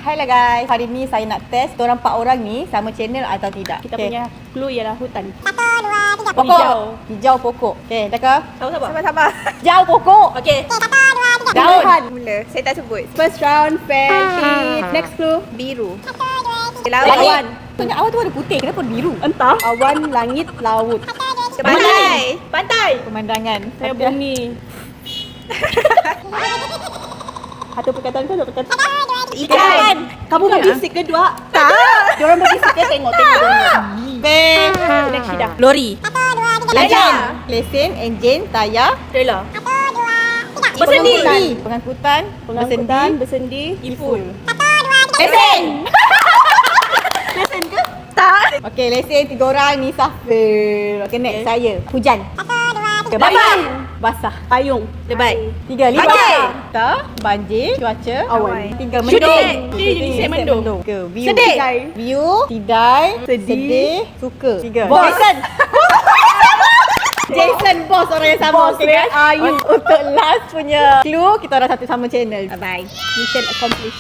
Hai lah guys, hari ni saya nak test korang 4 orang ni sama channel atau tidak. Kita punya clue ialah hutan. Pokok. Hijau. Hijau pokok. Okay, Daka. Sabar. Sabar. Hijau pokok. Okay. Daun. Mula. Saya tak sebut. First round fair. Next clue. Biru. Langit. Tanya awal tu ada putih, kenapa biru? Entah. Awan, langit, laut. Pantai. Pantai. Pemandangan. Saya bumi. Satu perkataan ke dua perkataan? Ikan. Kamu berbisik ke dua? Tak. Diorang berbisik ke tengok. Ben. Next Syida. Lori. Lesen. Lesen, enjin, tayar. Trailer. Bersendi. Pengangkutan. Pengangkutan, bersendi, iful. Lesen. Lesen ke? Tak. Okay, lesen 3 orang ni Safir. Okay, next saya. Hujan. Basah. Basah. Payung. Lebat. 3, 5. Banjir. Banjir, cuaca. Awan. 3, Syuting. mendung. Dia jenis mendung. Ke, view. Sedih. View, tidai, sedih, suka. 3. Bos. Jason bos orang yang sama. Bos, Okay, guys? where are you? Untuk last punya clue, kita orang satu sama channel. Bye-bye. Mission accomplished.